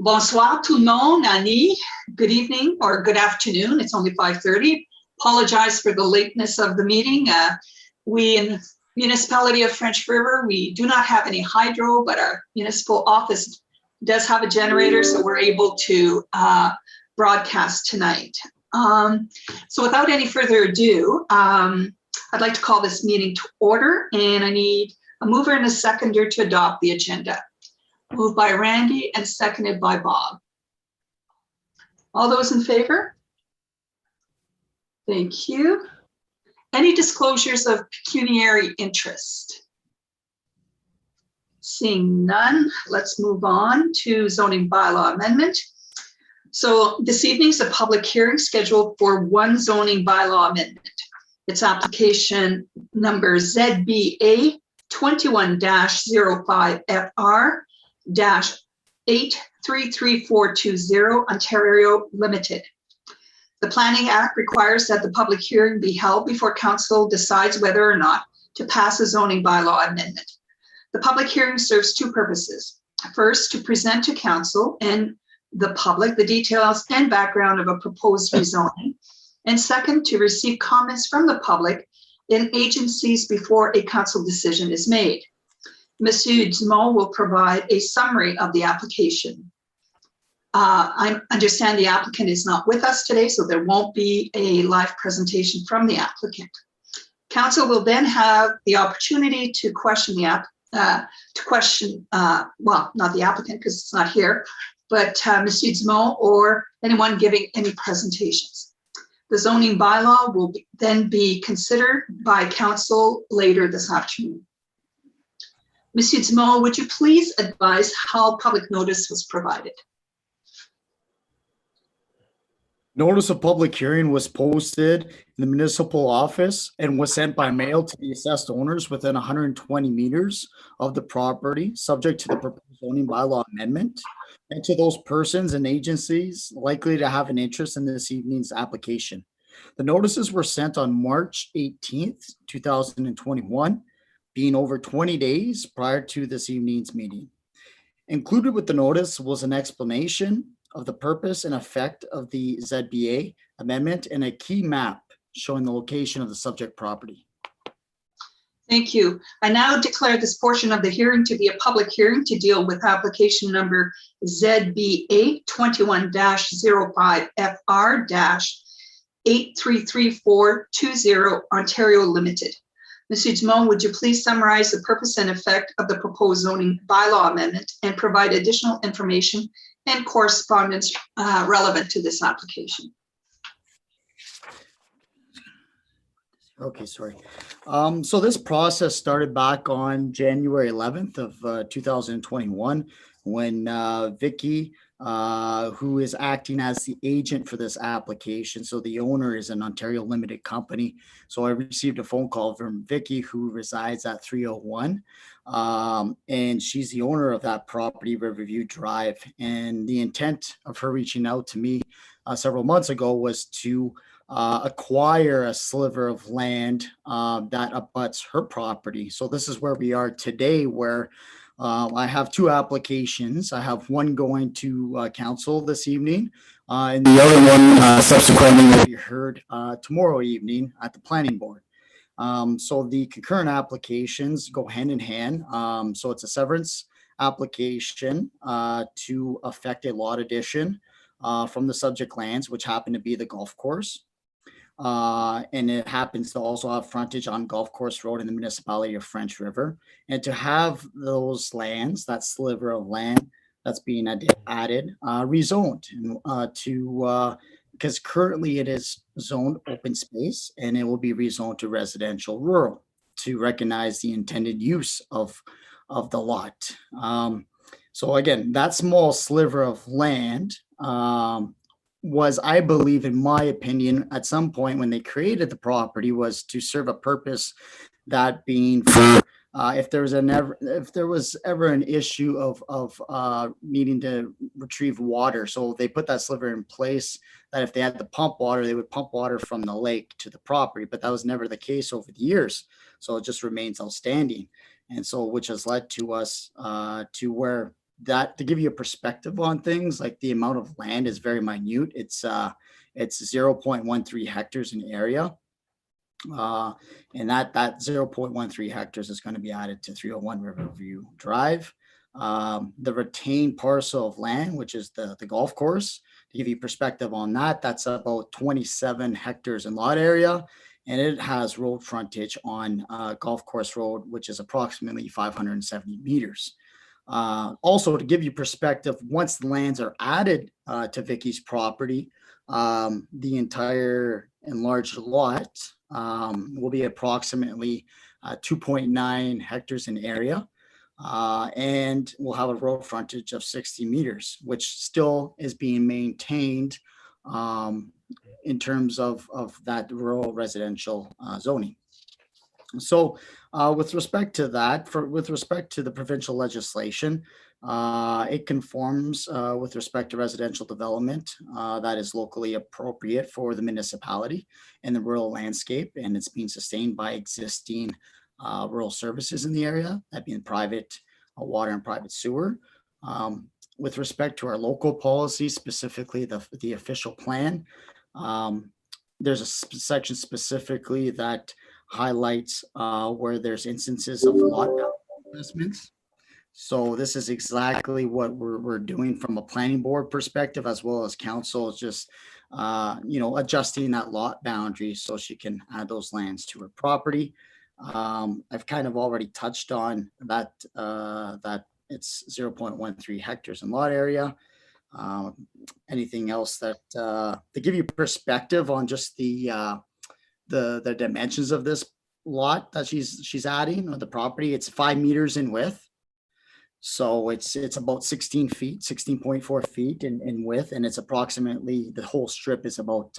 Bonsoir tout le monde, Annie. Good evening or good afternoon. It's only 5:30. Apologize for the lateness of the meeting. We in the municipality of French River, we do not have any hydro, but our municipal office does have a generator, so we're able to broadcast tonight. So without any further ado, I'd like to call this meeting to order, and I need a mover and a seconder to adopt the agenda. Moved by Randy and seconded by Bob. All those in favor? Thank you. Any disclosures of pecuniary interest? Seeing none, let's move on to zoning bylaw amendment. So this evening's a public hearing scheduled for one zoning bylaw amendment. It's application number ZBA 21-05FR-833420 Ontario Limited. The Planning Act requires that the public hearing be held before council decides whether or not to pass a zoning bylaw amendment. The public hearing serves two purposes. First, to present to council and the public the details and background of a proposed rezoning. And second, to receive comments from the public and agencies before a council decision is made. Monsieur Dumont will provide a summary of the application. I understand the applicant is not with us today, so there won't be a live presentation from the applicant. Council will then have the opportunity to question the well, not the applicant because it's not here, but Monsieur Dumont or anyone giving any presentations. The zoning bylaw will then be considered by council later this afternoon. Monsieur Dumont, would you please advise how public notice was provided? Notice of public hearing was posted in the municipal office and was sent by mail to the assessed owners within 120 meters of the property, subject to the proposed zoning bylaw amendment, and to those persons and agencies likely to have an interest in this evening's application. The notices were sent on March 18th, 2021, being over 20 days prior to this evening's meeting. Included with the notice was an explanation of the purpose and effect of the ZBA amendment and a key map showing the location of the subject property. Thank you. I now declare this portion of the hearing to be a public hearing to deal with application number ZBA 21-05FR-833420 Ontario Limited. Monsieur Dumont, would you please summarize the purpose and effect of the proposed zoning bylaw amendment and provide additional information and correspondence relevant to this application? Okay, sorry. So this process started back on January 11th of 2021 when Vicky, who is acting as the agent for this application. So the owner is an Ontario Limited company. So I received a phone call from Vicky, who resides at 301. And she's the owner of that property, Riverview Drive. And the intent of her reaching out to me several months ago was to acquire a sliver of land that abuts her property. So this is where we are today, where I have two applications. I have one going to council this evening, and the other one subsequently will be heard tomorrow evening at the planning board. So the concurrent applications go hand in hand. So it's a severance application to affect a lot addition from the subject lands, which happen to be the golf course. And it happens to also have frontage on Golf Course Road in the municipality of French River. And to have those lands, that sliver of land that's being added, rezoned because currently it is zoned open space and it will be rezoned to residential rural to recognize the intended use of the lot. So again, that small sliver of land was, I believe, in my opinion, at some point when they created the property, was to serve a purpose, that being for if there was ever an issue of needing to retrieve water. So they put that sliver in place that if they had to pump water, they would pump water from the lake to the property, but that was never the case over the years. So it just remains outstanding. And so, which has led to us to where that to give you a perspective on things, like the amount of land is very minute. It's 0.13 hectares in area. And that 0.13 hectares is going to be added to 301 Riverview Drive. The retained parcel of land, which is the golf course, to give you perspective on that, that's about 27 hectares in lot area, and it has road frontage on Golf Course Road, which is approximately 570 meters. Also, to give you perspective, once the lands are added to Vicky's property, the entire enlarged lot will be approximately 2.9 hectares in area, and we'll have a road frontage of 60 meters, which still is being maintained in terms of that rural residential zoning. So with respect to that, with respect to the provincial legislation, it conforms with respect to residential development that is locally appropriate for the municipality and the rural landscape, and it's being sustained by existing rural services in the area, that being private water and private sewer. With respect to our local policy, specifically the official plan, there's a section specifically that highlights where there's instances of lot investments. So this is exactly what we're doing from a planning board perspective, as well as council, is just adjusting that lot boundary so she can add those lands to her property. I've kind of already touched on that that it's 0.13 hectares in lot area. Anything else that to give you perspective on just the dimensions of this lot that she's adding, or the property, it's 5 meters in width. So it's about 16 feet, 16.4 feet in width, and it's approximately, the whole strip is about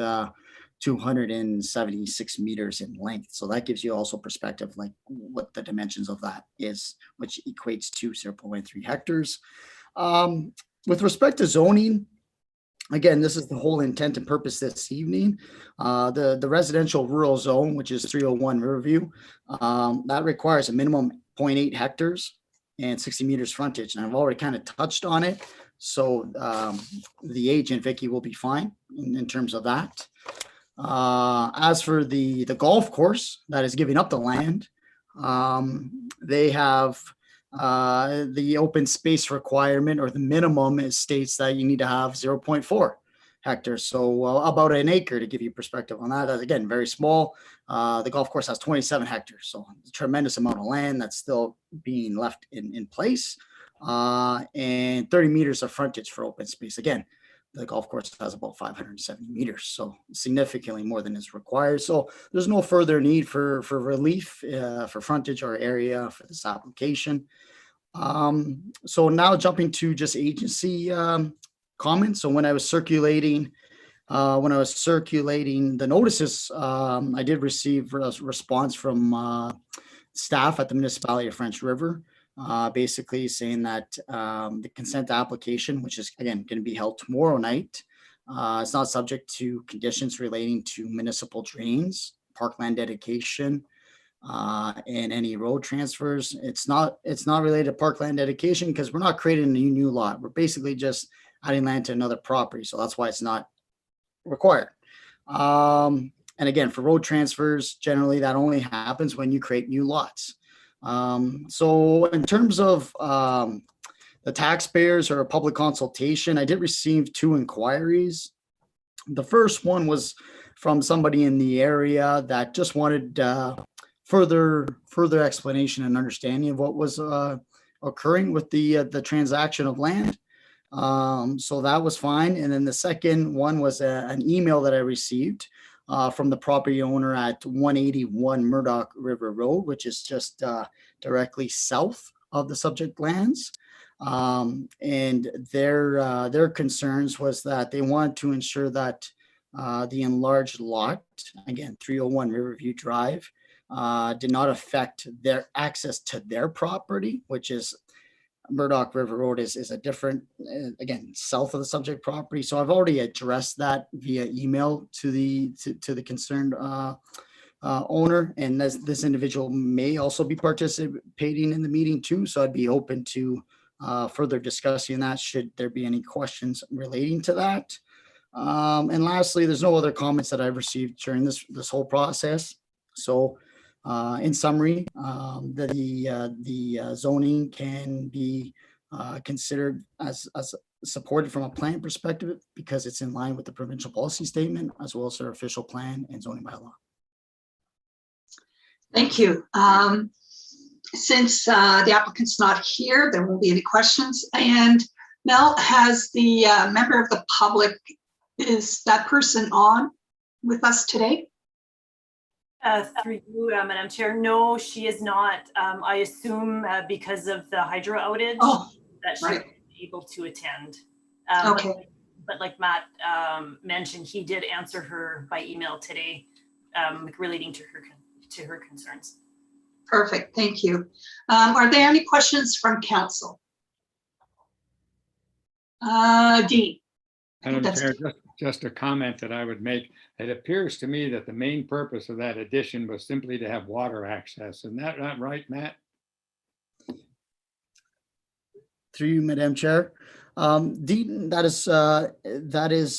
276 meters in length. So that gives you also perspective, like what the dimensions of that is, which equates to 0.13 hectares. With respect to zoning, again, this is the whole intent and purpose this evening. The residential rural zone, which is 301 Riverview, that requires a minimum 0.8 hectares and 60 meters frontage. And I've already kind of touched on it. So the agent, Vicky, will be fine in terms of that. As for the golf course that is giving up the land, they have the open space requirement, or the minimum, it states that you need to have 0.4 hectares. So about an acre, to give you perspective on that. That's, again, very small. The golf course has 27 hectares. So a tremendous amount of land that's still being left in place. And 30 meters of frontage for open space. Again, the golf course has about 570 meters, so significantly more than is required. So there's no further need for relief for frontage or area for this application. So now jumping to just agency comments. So when I was circulating the notices, I did receive a response from staff at the municipality of French River, basically saying that the consent application, which is again going to be held tomorrow night, it's not subject to conditions relating to municipal drains, parkland dedication, and any road transfers. It's not related to parkland dedication because we're not creating a new lot. We're basically just adding land to another property, so that's why it's not required. And again, for road transfers, generally that only happens when you create new lots. So in terms of the taxpayers or a public consultation, I did receive 2 inquiries. The first one was from somebody in the area that just wanted further explanation and understanding of what was occurring with the transaction of land. So that was fine. And then the second one was an email that I received from the property owner at 181 Murdoch River Road, which is just directly south of the subject lands. And their concerns was that they wanted to ensure that the enlarged lot, again, 301 Riverview Drive, did not affect their access to their property, which is Murdoch River Road is a different, again, south of the subject property. So I've already addressed that via email to the concerned owner, and this individual may also be participating in the meeting too. So I'd be open to further discussing that should there be any questions relating to that. And lastly, there's no other comments that I've received during this whole process. So in summary, the zoning can be considered as supported from a plan perspective because it's in line with the provincial policy statement as well as our official plan and zoning bylaw. Thank you. Since the applicant's not here, there won't be any questions. And Mel, has the member of the public, is that person on with us today? Through you, Madam Chair. No, she is not. I assume because of the hydro outage that she right. be able to attend. Okay. But like Matt mentioned, he did answer her by email today relating to her concerns. Perfect, thank you. Are there any questions from council? Dean. Madam Chair, just a comment that I would make. It appears to me that the main purpose of that addition was simply to have water access. Isn't that not right, Matt? Through you, Madam Chair. Dean, that is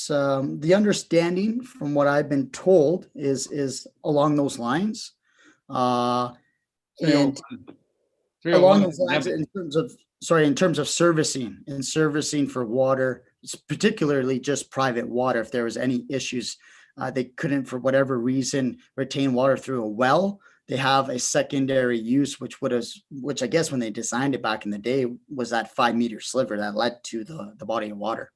the understanding from what I've been told is along those lines. And along those lines in terms of servicing for water, particularly just private water. If there was any issues, they couldn't, for whatever reason, retain water through a well. They have a secondary use, which I guess when they designed it back in the day was that 5-meter sliver that led to the body of water.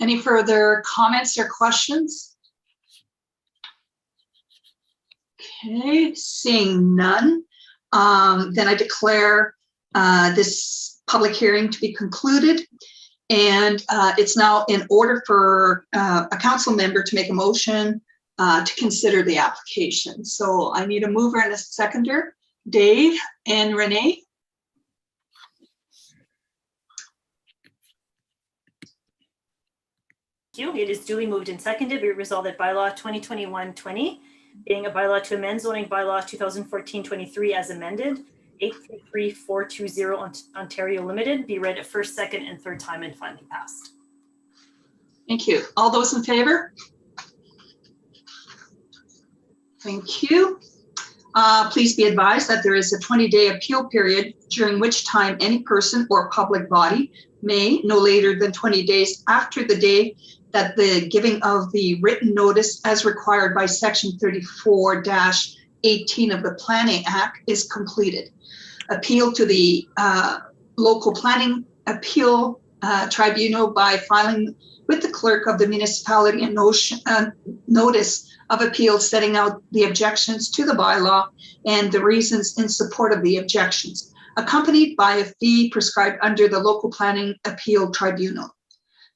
Any further comments or questions? Okay, seeing none, then I declare this public hearing to be concluded. And it's now in order for a council member to make a motion to consider the application. So I need a mover and a seconder, Dave and Renee. Thank you. It is duly moved and seconded. Be resolved that bylaw 2021-20, being a bylaw to amend zoning bylaw 2014-23 as amended, 833420 Ontario Limited, be read at first, second, and third time and finally passed. Thank you. All those in favor? Thank you. Please be advised that there is a 20-day appeal period during which time any person or public body may, no later than 20 days after the day that the giving of the written notice as required by section 34-18 of the Planning Act is completed. Appeal to the local planning appeal tribunal by filing with the clerk of the municipality a notice of appeal setting out the objections to the bylaw and the reasons in support of the objections, accompanied by a fee prescribed under the local planning appeal tribunal.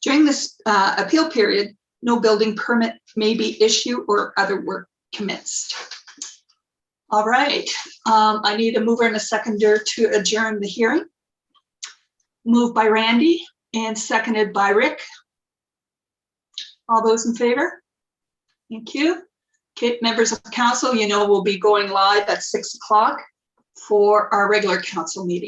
During this appeal period, no building permit may be issued or other work commenced. All right, I need a mover and a seconder to adjourn the hearing. Moved by Randy and seconded by Rick. All those in favor? Thank you. Okay, members of council, you know we'll be going live at 6 o'clock for our regular council meeting.